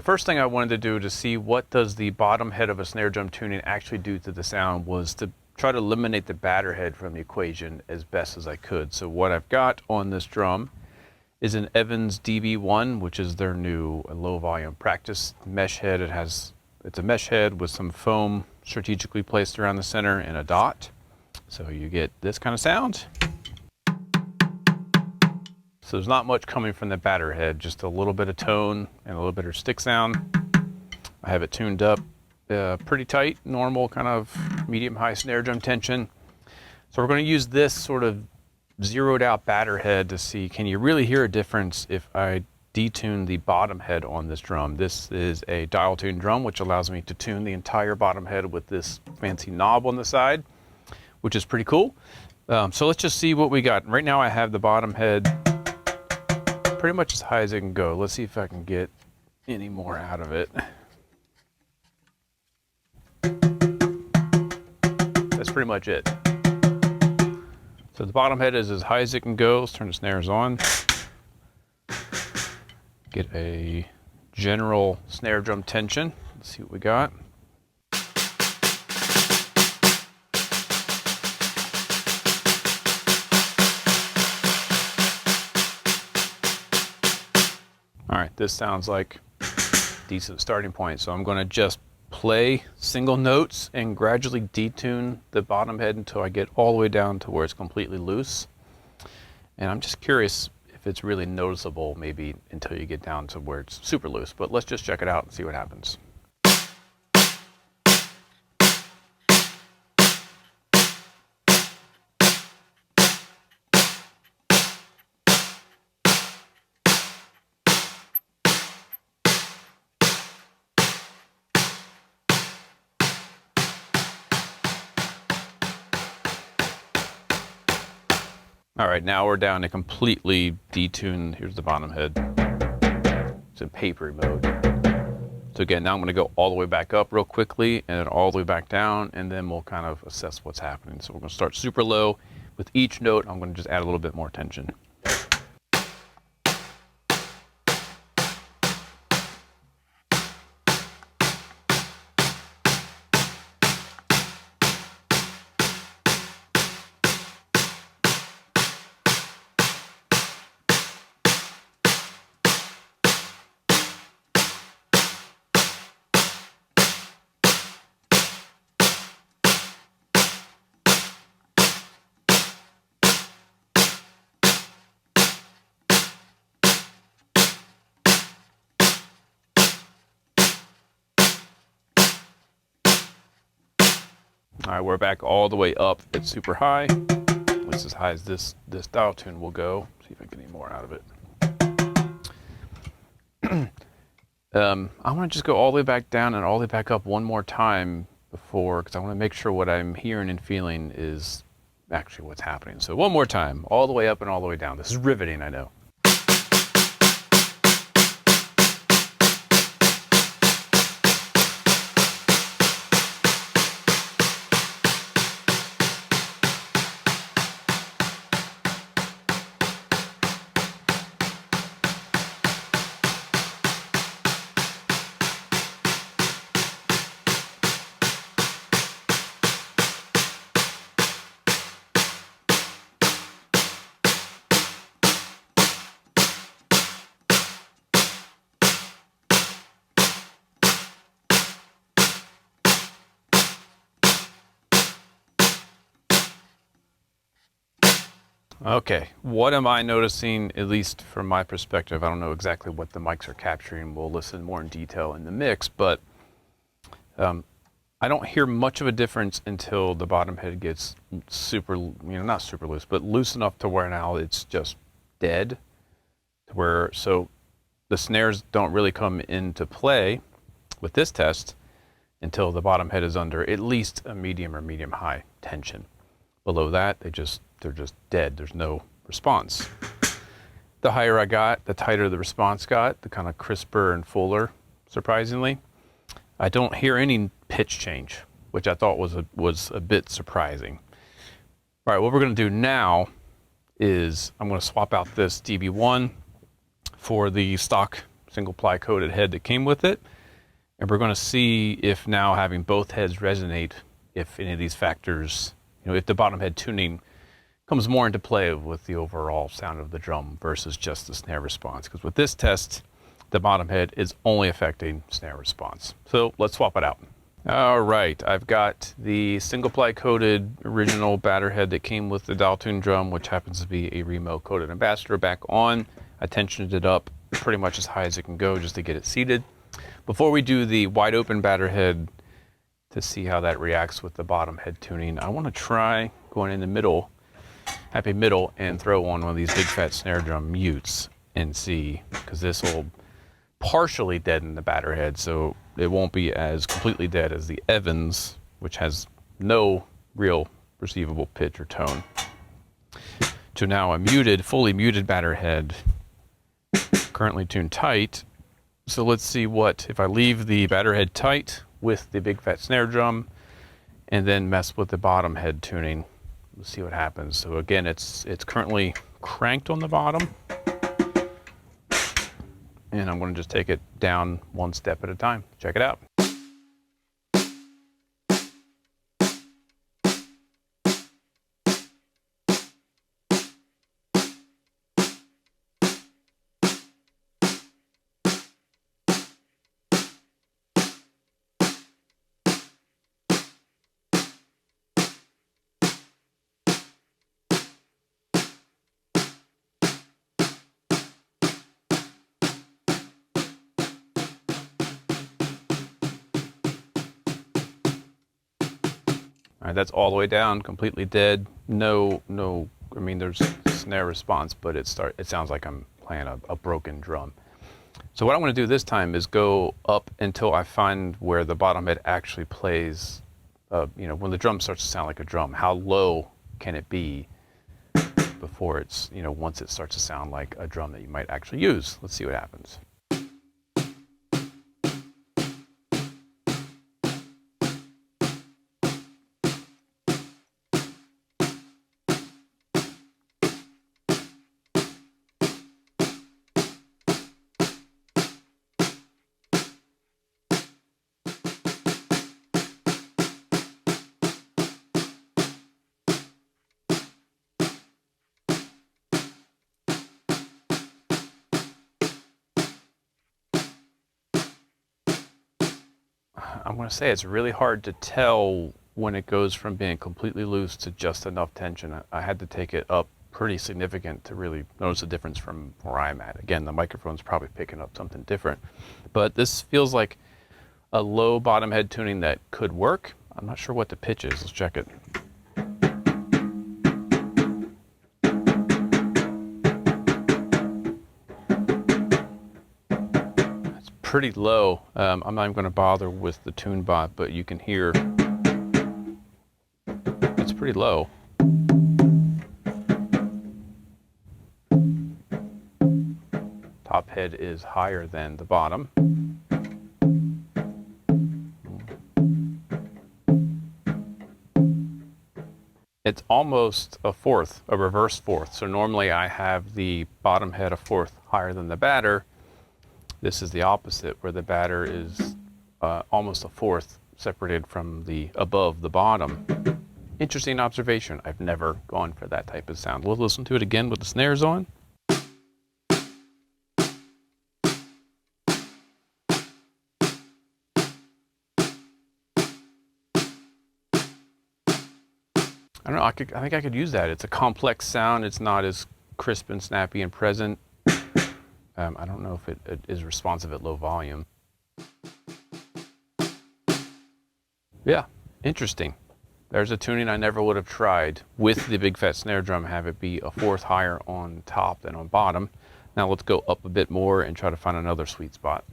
The first thing I wanted to do to see what does the bottom head of a snare drum tuning actually do to the sound was to try to eliminate the batter head from the equation as best as I could. So what I've got on this drum is an Evans DB1, which is their new low volume practice mesh head. It's a mesh head with some foam strategically placed around the center and a dot. So you get this kind of sound. So there's not much coming from the batter head, just a little bit of tone and a little bit of stick sound. I have it tuned up pretty tight, normal kind of medium-high snare drum tension. So we're going to use this sort of zeroed out batter head to see, can you really hear a difference if I detune the bottom head on this drum? This is a dial tune drum, which allows me to tune the entire bottom head with this fancy knob on the side, which is pretty cool. So let's just see what we got. Right now I have the bottom head pretty much as high as it can go. Let's see if I can get any more out of it. That's pretty much it. So the bottom head is as high as it can go. Let's turn the snares on. Get a general snare drum tension. Let's see what we got. All right, this sounds like a decent starting point. So I'm going to just play single notes and gradually detune the bottom head until I get all the way down to where it's completely loose. And I'm just curious if it's really noticeable, maybe until you get down to where it's super loose. But let's just check it out and see what happens. All right, now we're down to completely detuned. Here's the bottom head. It's in papery mode. So again, now I'm gonna go all the way back up real quickly and then all the way back down, and then we'll kind of assess what's happening. So we're gonna start super low. With each note, I'm gonna just add a little bit more tension. All right, we're back all the way up. It's super high, at least as high as this dial tune will go. See if I can get any more out of it. I want to just go all the way back down and all the way back up one more time before, because I want to make sure what I'm hearing and feeling is actually what's happening. So one more time, all the way up and all the way down. This is riveting, I know. Okay, what am I noticing, at least from my perspective? I don't know exactly what the mics are capturing. We'll listen more in detail in the mix, but I don't hear much of a difference until the bottom head gets super, not super loose, but loose enough to where now it's just dead. So the snares don't really come into play with this test until the bottom head is under at least a medium or medium high tension. Below that, they're just dead. There's no response. The higher I got, the tighter the response got, the kind of crisper and fuller, surprisingly. I don't hear any pitch change, which I thought was a bit surprising. All right, what we're gonna do now is I'm gonna swap out this DB1 for the stock single ply coated head that came with it. And we're going to see if now having both heads resonate, if any of these factors, if the bottom head tuning comes more into play with the overall sound of the drum versus just the snare response. Because with this test, the bottom head is only affecting snare response. So let's swap it out. All right, I've got the single ply coated original batter head that came with the dial tune drum, which happens to be a Remo coated Ambassador, back on. I tensioned it up pretty much as high as it can go just to get it seated. Before we do the wide open batter head to see how that reacts with the bottom head tuning, I want to try going in the middle, happy middle, and throw on one of these big fat snare drum mutes and see, because this will partially deaden the batter head, so it won't be as completely dead as the Evans, which has no real perceivable pitch or tone, to now a fully muted batter head, currently tuned tight. So let's see what, if I leave the batter head tight with the big fat snare drum and then mess with the bottom head tuning, we'll see what happens. So again, it's currently cranked on the bottom, and I'm going to just take it down one step at a time. Check it out. All right, that's all the way down, completely dead. No, I mean, there's snare response, but it sounds like I'm playing a broken drum. So what I want to do this time is go up until I find where the bottom head actually plays, when the drum starts to sound like a drum. How low can it be before it's, once it starts to sound like a drum that you might actually use? Let's see what happens. I'm going to say it's really hard to tell when it goes from being completely loose to just enough tension. I had to take it up pretty significant to really notice the difference from where I'm at. Again, the microphone's probably picking up something different, but this feels like a low bottom head tuning that could work. I'm not sure what the pitch is. Let's check it. Pretty low. I'm not even going to bother with the tune bot, but you can hear it's pretty low. Top head is higher than the bottom. It's almost a fourth, a reverse fourth. So normally I have the bottom head a fourth higher than the batter. This is the opposite, where the batter is almost a fourth separated from the above the bottom. Interesting observation. I've never gone for that type of sound. We'll listen to it again with the snares on. I don't know, I think I could use that. It's a complex sound. It's not as crisp and snappy and present. I don't know if it is responsive at low volume. Yeah, interesting. There's a tuning I never would have tried with the big fat snare drum, have it be a fourth higher on top than on bottom. Now let's go up a bit more and try to find another sweet spot.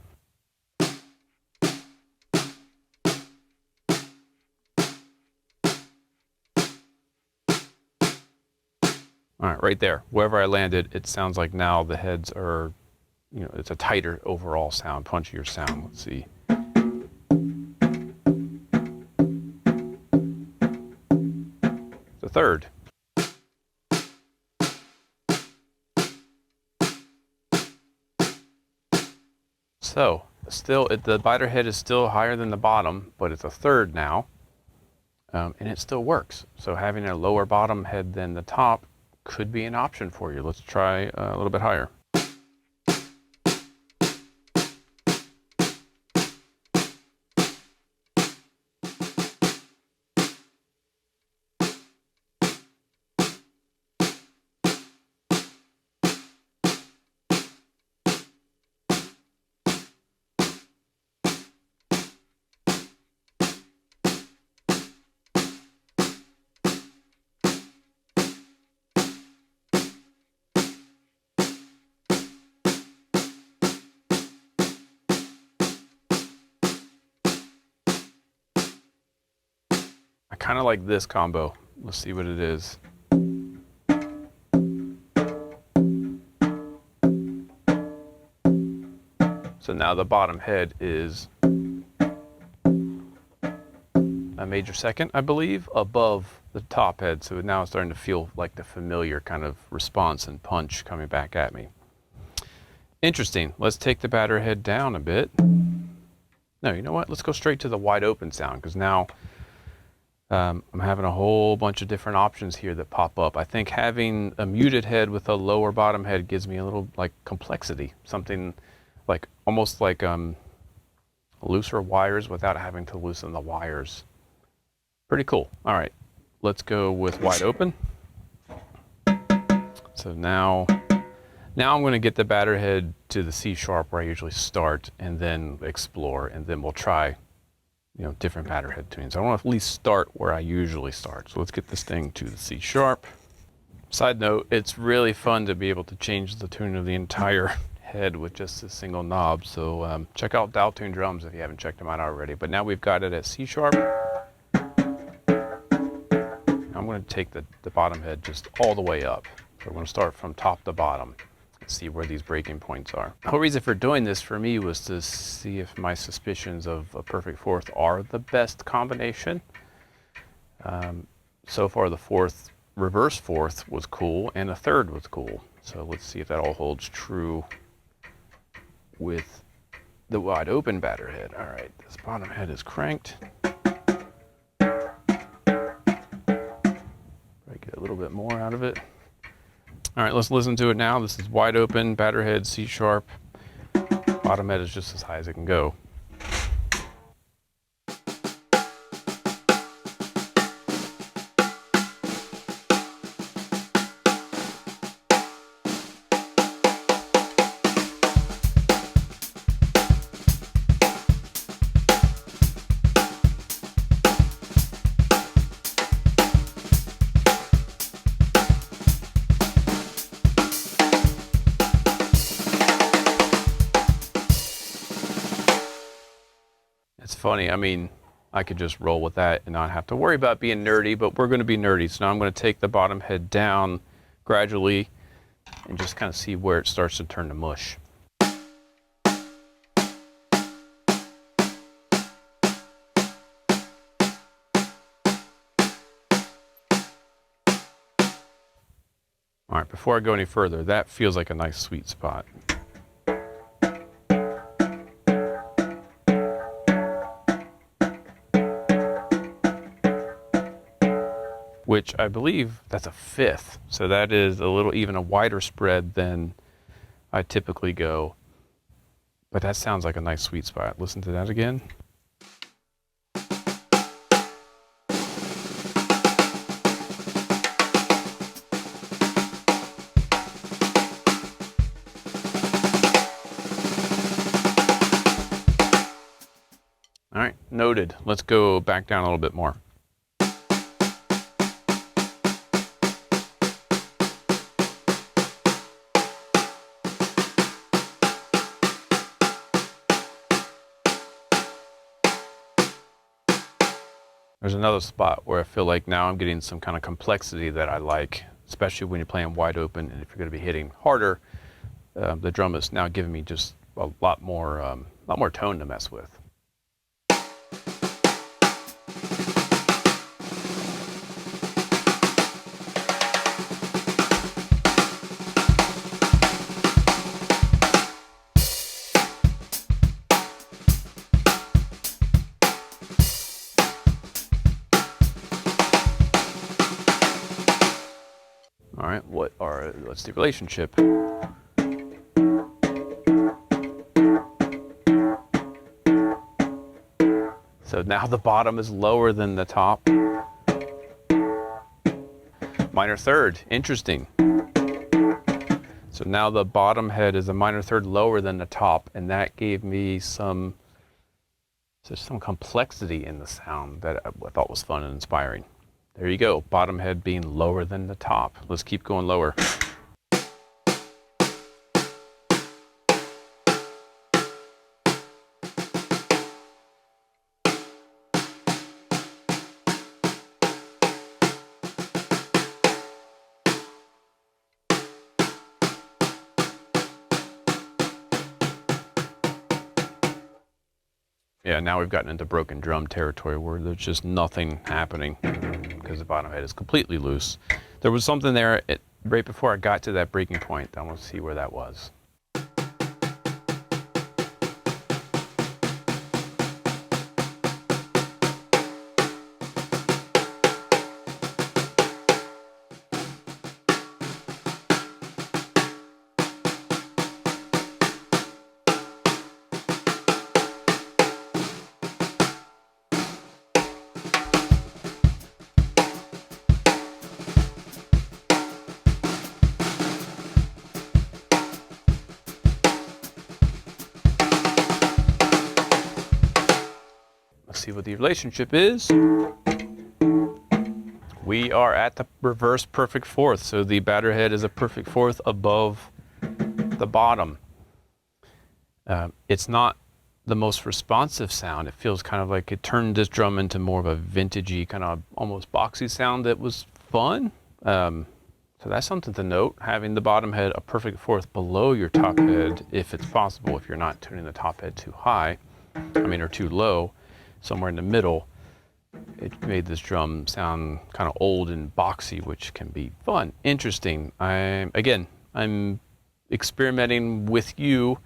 All right, right there, wherever I landed, it sounds like now the heads are, it's a tighter overall sound, punchier sound. Let's see. The third. So still, the biter head is still higher than the bottom, but it's a third now, and it still works. So having a lower bottom head than the top could be an option for you. Let's try a little bit higher. I kind of like this combo. Let's see what it is. So now the bottom head is a major second, I believe, above the top head. So now it's starting to feel like the familiar kind of response and punch coming back at me. Interesting. Let's take the batter head down a bit. No, you know what? Let's go straight to the wide open sound, because now I'm having a whole bunch of different options here that pop up. I think having a muted head with a lower bottom head gives me a little like complexity, something like almost like looser wires without having to loosen the wires. Pretty cool. All right, let's go with wide open. So now I'm going to get the batter head to the C sharp where I usually start, and then explore, and then we'll try, you know, different batter head tunes. I want to at least start where I usually start. So let's get this thing to the C sharp. Side note, it's really fun to be able to change the tune of the entire head with just a single knob. So check out Dial Tune Drums if you haven't checked them out already. But now we've got it at C sharp. I'm going to take the bottom head just all the way up. So we're going to start from top to bottom. See where these breaking points are. The whole reason for doing this for me was to see if my suspicions of a perfect fourth are the best combination. So far the reverse fourth was cool, and a third was cool. So let's see if that all holds true with the wide open batter head. All right, this bottom head is cranked. Probably get a little bit more out of it. All right, let's listen to it now. This is wide open, batter head, C sharp. Bottom head is just as high as it can go. It's funny, I mean, I could just roll with that and not have to worry about being nerdy, but we're going to be nerdy. So now I'm going to take the bottom head down gradually and just kind of see where it starts to turn to mush. All right, before I go any further, that feels like a nice sweet spot. Which I believe that's a fifth. So that is even a wider spread than I typically go. But that sounds like a nice sweet spot. Listen to that again. All right, noted. Let's go back down a little bit more. There's another spot where I feel like now I'm getting some kind of complexity that I like, especially when you're playing wide open, and if you're going to be hitting harder, the drum is now giving me just a lot more tone to mess with. what's the relationship. So now the bottom is lower than the top. Minor third, interesting. So now the bottom head is a minor third lower than the top, and that gave me some complexity in the sound that I thought was fun and inspiring. There you go, bottom head being lower than the top. Let's keep going lower. Yeah, now we've gotten into broken drum territory where there's just nothing happening because the bottom head is completely loose. There was something there right before I got to that breaking point. I want to see where that was. Let's see what the relationship is. We are at the reverse perfect fourth, so the batter head is a perfect fourth above the bottom. It's not the most responsive sound. It feels kind of like it turned this drum into more of a vintagey, kind of almost boxy sound that was fun. So that's something to note, having the bottom head a perfect fourth below your top head, if it's possible, if you're not tuning the top head too high, or too low, somewhere in the middle. It made this drum sound kind of old and boxy, which can be fun, interesting. I'm experimenting with you.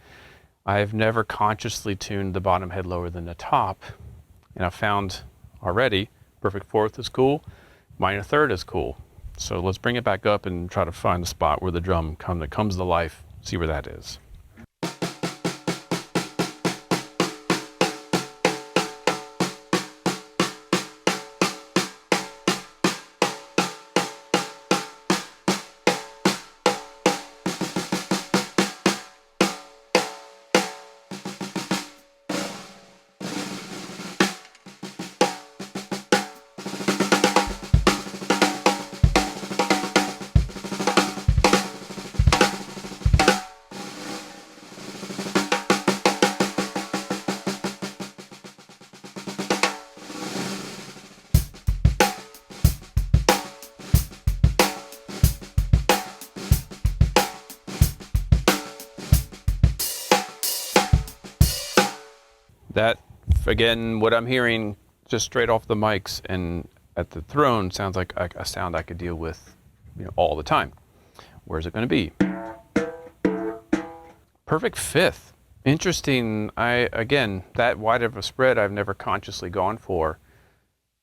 I've never consciously tuned the bottom head lower than the top, and I found already perfect fourth is cool, minor third is cool. So let's bring it back up and try to find the spot where the drum comes to life, see where that is. That, again, what I'm hearing just straight off the mics and at the throne sounds like a sound I could deal with, all the time. Where's it going to be? Perfect fifth. Interesting. Again, that wide of a spread I've never consciously gone for,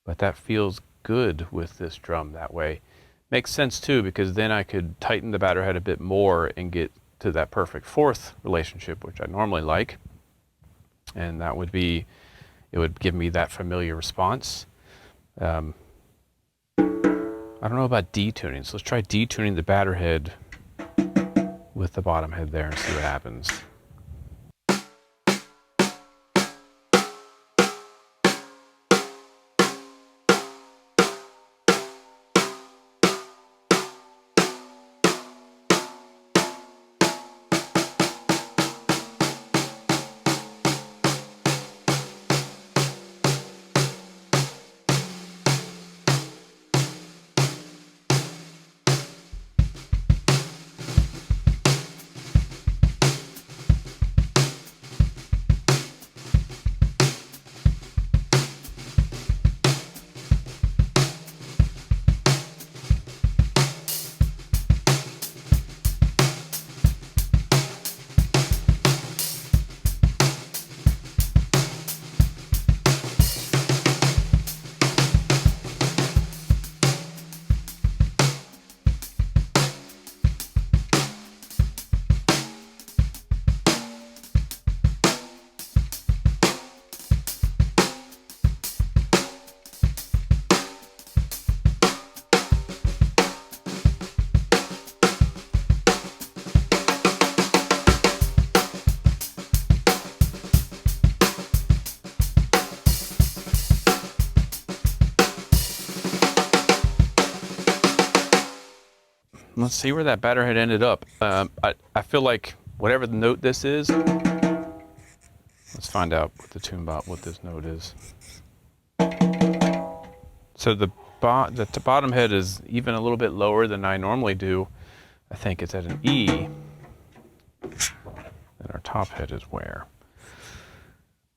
but that feels good with this drum that way. Makes sense too, because then I could tighten the batter head a bit more and get to that perfect fourth relationship, which I normally like. And that would be, it would give me that familiar response. I don't know about detuning, so let's try detuning the batter head with the bottom head there and see what happens. let's see where that batter head ended up. I feel like whatever the note this is, let's find out what the tune bot, what this note is. So the bottom head is even a little bit lower than I normally do. I think it's at an E. And our top head is where?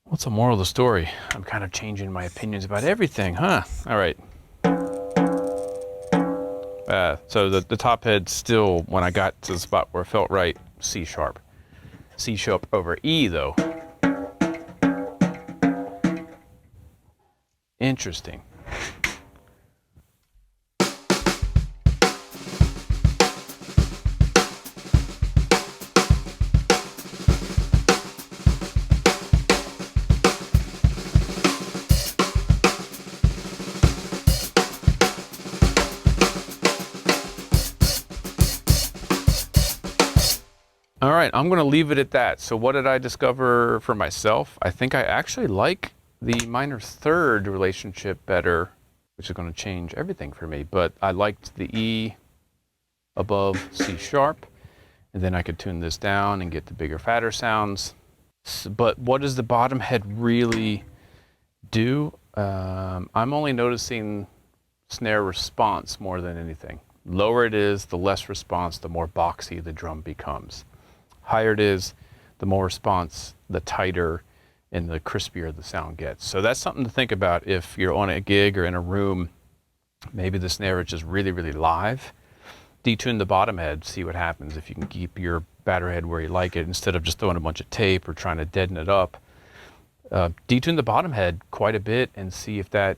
What's the moral of the story? I'm kind of changing my opinions about everything, huh? All right. So the top head still, when I got to the spot where it felt right, C sharp. C sharp over E though. Interesting. All right, I'm gonna leave it at that. So what did I discover for myself? I think I actually like the minor third relationship better, which is gonna change everything for me. But I liked the E above C sharp, and then I could tune this down and get the bigger, fatter sounds. But what does the bottom head really do? I'm only noticing snare response more than anything. Lower it is, the less response, the more boxy the drum becomes. Higher it is, the more response, the tighter and the crispier the sound gets. So that's something to think about if you're on a gig or in a room. Maybe the snare is just really, really live. Detune the bottom head, see what happens. If you can keep your batter head where you like it instead of just throwing a bunch of tape or trying to deaden it up. Detune the bottom head quite a bit and see if that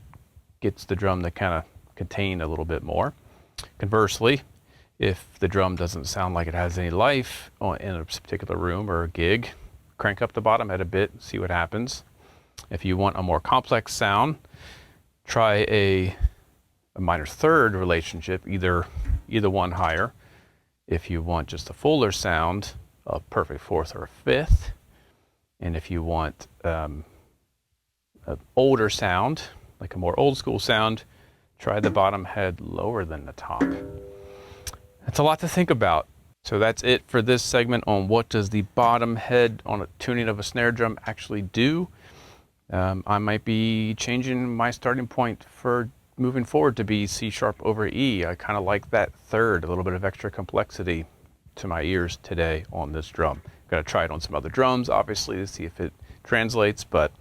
gets the drum to kind of contain a little bit more. Conversely, if the drum doesn't sound like it has any life in a particular room or a gig, crank up the bottom head a bit, see what happens. If you want a more complex sound, try a minor third relationship, either one higher. If you want just a fuller sound, a perfect fourth or a fifth. And if you want an older sound, like a more old school sound, try the bottom head lower than the top. That's a lot to think about. So that's it for this segment on what does the bottom head on a tuning of a snare drum actually do. I might be changing my starting point for moving forward to be C sharp over E. I kind of like that third, a little bit of extra complexity to my ears today on this drum. Got to try it on some other drums, obviously, to see if it translates, but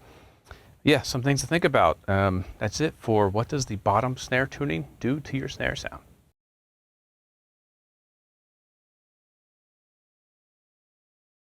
yeah, some things to think about. That's it for what does the bottom snare tuning do to your snare sound.